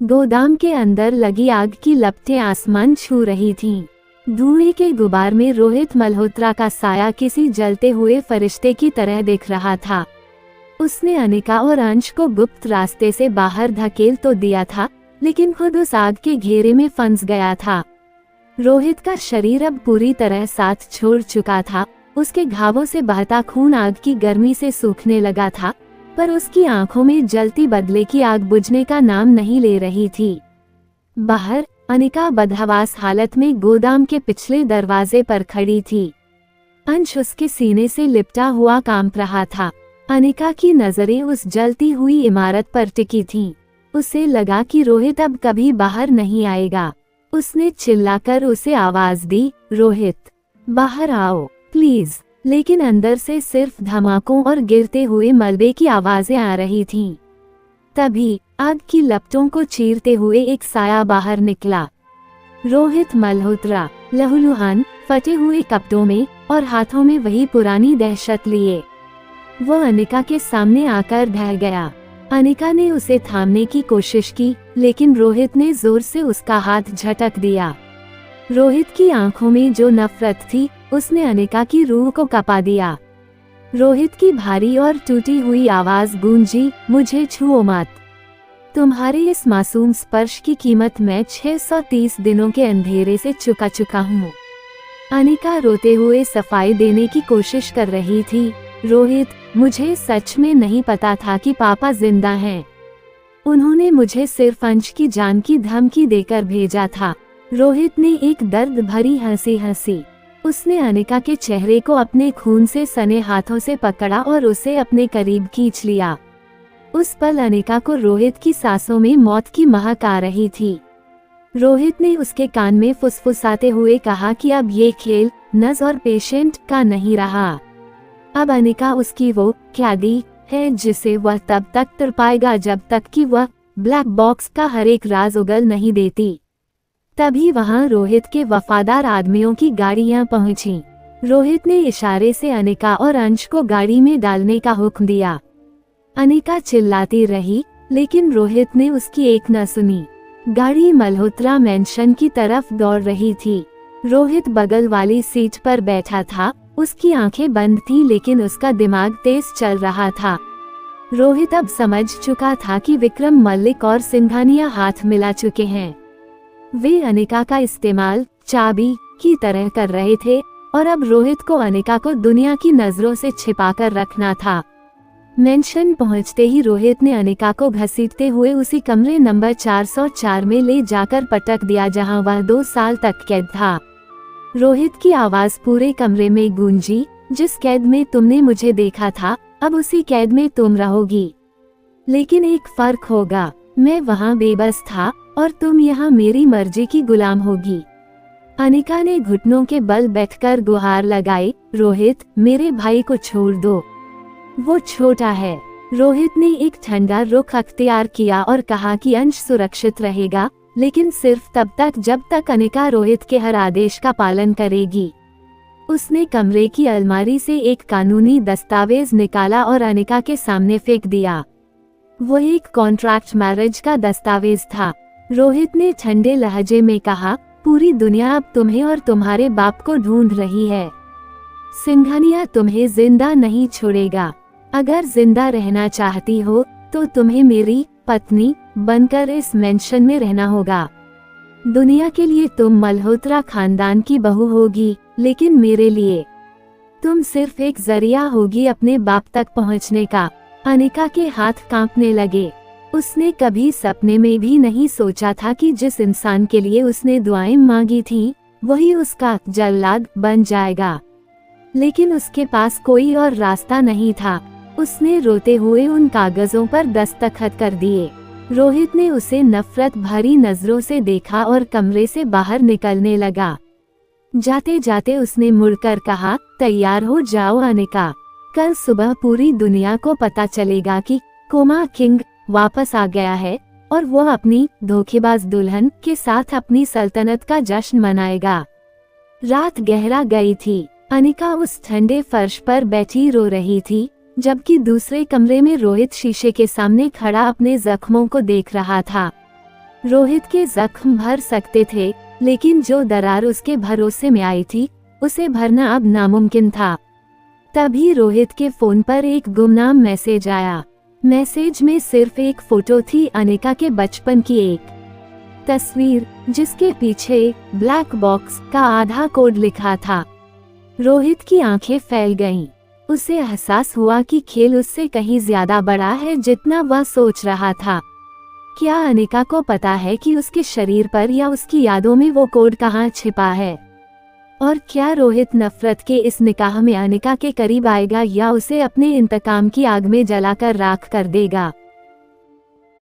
गोदाम के अंदर लगी आग की लपटें आसमान छू रही थीं। धुएं के गुबार में रोहित मल्होत्रा का साया किसी जलते हुए फरिश्ते की तरह दिख रहा था। उसने अनिका और अंश को गुप्त रास्ते से बाहर धकेल तो दिया था, लेकिन खुद उस आग के घेरे में फंस गया था। रोहित का शरीर अब पूरी तरह साथ छोड़ चुका था। उसके घावों से बहता खून आग की गर्मी से सूखने लगा था, पर उसकी आंखों में जलती बदले की आग बुझने का नाम नहीं ले रही थी। बाहर अनिका बदहवास हालत में गोदाम के पिछले दरवाजे पर खड़ी थी। अंश उसके सीने से लिपटा हुआ कांप रहा था। अनिका की नजरें उस जलती हुई इमारत पर टिकी थीं। उसे लगा कि रोहित अब कभी बाहर नहीं आएगा। उसने चिल्लाकर उसे आवाज दी, रोहित बाहर आओ प्लीज। लेकिन अंदर से सिर्फ धमाकों और गिरते हुए मलबे की आवाजें आ रही थीं। तभी आग की लपटों को चीरते हुए एक साया बाहर निकला। रोहित मल्होत्रा, लहूलुहान, फटे हुए कपड़ों में और हाथों में वही पुरानी दहशत लिए। वो अनिका के सामने आकर ढह गया। अनिका ने उसे थामने की कोशिश की, लेकिन रोहित ने जोर से उसका हाथ झटक दिया। रोहित की आंखों में जो नफरत थी, उसने अनिका की रूह को कपा दिया। रोहित की भारी और टूटी हुई आवाज गूंजी, मुझे छुओ मत। तुम्हारे इस मासूम स्पर्श की कीमत मैं 630 दिनों के अंधेरे से चुका हूँ। अनिका रोते हुए सफाई देने की कोशिश कर रही थी। रोहित, मुझे सच में नहीं पता था कि पापा जिंदा हैं। उन्होंने मुझे सिर्फ अंश की जान की धमकी देकर भेजा था। रोहित ने एक दर्द भरी हंसी हंसी। उसने अनिका के चेहरे को अपने खून से सने हाथों से पकड़ा और उसे अपने करीब खींच लिया। उस पल अनिका को रोहित की सांसों में मौत की महक आ रही थी। रोहित ने उसके कान में फुसफुसाते हुए कहा कि अब ये खेल नर्स और पेशेंट का नहीं रहा। अब अनिका उसकी वो कैदी है जिसे वह तब तक तड़पाएगा जब तक कि वह ब्लैक बॉक्स का हर एक राज उगल नहीं देती। तभी वहां रोहित के वफादार आदमियों की गाड़ियां पहुंची। रोहित ने इशारे से अनिका और अंश को गाड़ी में डालने का हुक्म दिया। अनिका चिल्लाती रही, लेकिन रोहित ने उसकी एक न सुनी। गाड़ी मल्होत्रा मैंशन की तरफ दौड़ रही थी। रोहित बगल वाली सीट पर बैठा था। उसकी आंखें बंद थीं, लेकिन उसका दिमाग तेज चल रहा था। रोहित अब समझ चुका था कि विक्रम मल्लिक और सिंघानिया हाथ मिला चुके हैं। वे अनिका का इस्तेमाल चाबी की तरह कर रहे थे और अब रोहित को अनिका को दुनिया की नजरों से छिपाकर रखना था। मेंशन पहुंचते ही रोहित ने अनिका को घसीटते हुए उसी कमरे नंबर 404 में ले जाकर पटक दिया, जहां वह 2 साल तक कैद था। रोहित की आवाज पूरे कमरे में गूंजी, जिस कैद में तुमने मुझे देखा था, अब उसी कैद में तुम रहोगी। लेकिन एक फर्क होगा, मैं वहां बेबस था और तुम यहाँ मेरी मर्जी की गुलाम होगी। अनिका ने घुटनों के बल बैठकर गुहार लगाई, रोहित मेरे भाई को छोड़ दो, वो छोटा है। रोहित ने एक ठंडा रुख अख्तियार किया और कहा कि अंश सुरक्षित रहेगा, लेकिन सिर्फ तब तक जब तक अनिका रोहित के हर आदेश का पालन करेगी। उसने कमरे की अलमारी से एक कानूनी दस्तावेज निकाला और अनिका के सामने फेंक दिया। वो एक कॉन्ट्रैक्ट मैरिज का दस्तावेज था। रोहित ने ठंडे लहजे में कहा, पूरी दुनिया अब तुम्हें और तुम्हारे बाप को ढूंढ रही है। सिंघानिया तुम्हें जिंदा नहीं छोड़ेगा। अगर जिंदा रहना चाहती हो तो तुम्हें मेरी पत्नी बनकर इस मेंशन में रहना होगा। दुनिया के लिए तुम मल्होत्रा खानदान की बहू होगी, लेकिन मेरे लिए तुम सिर्फ एक जरिया होगी अपने बाप तक पहुंचने का। अनिका के हाथ कांपने लगे। उसने कभी सपने में भी नहीं सोचा था कि जिस इंसान के लिए उसने दुआएं मांगी थीं, वही उसका जल्लाद बन जाएगा। लेकिन उसके पास कोई और रास्ता नहीं था। उसने रोते हुए उन कागजों पर दस्तखत कर दिए। रोहित ने उसे नफरत भरी नजरों से देखा और कमरे से बाहर निकलने लगा। जाते जाते उसने मुड़कर कहा, तैयार हो जाओ अनिका, कल सुबह पूरी दुनिया को पता चलेगा कि कोमा किंग वापस आ गया है और वो अपनी धोखेबाज दुल्हन के साथ अपनी सल्तनत का जश्न मनाएगा। रात गहरा गई थी। अनिका उस ठंडे फर्श पर बैठी रो रही थी, जबकि दूसरे कमरे में रोहित शीशे के सामने खड़ा अपने जख्मों को देख रहा था। रोहित के जख्म भर सकते थे, लेकिन जो दरार उसके भरोसे में आई थी उसे भरना अब नामुमकिन था। तभी रोहित के फोन पर एक गुमनाम मैसेज आया। मैसेज में सिर्फ एक फोटो थी, अनिका के बचपन की एक तस्वीर, जिसके पीछे ब्लैक बॉक्स का आधा कोड लिखा था। रोहित की आंखें फैल गईं। उसे एहसास हुआ कि खेल उससे कहीं ज्यादा बड़ा है जितना वह सोच रहा था। क्या अनिका को पता है कि उसके शरीर पर या उसकी यादों में वो कोड कहाँ छिपा है? और क्या रोहित नफरत के इस निकाह में अनिका के करीब आएगा या उसे अपने इंतकाम की आग में जलाकर राख कर देगा?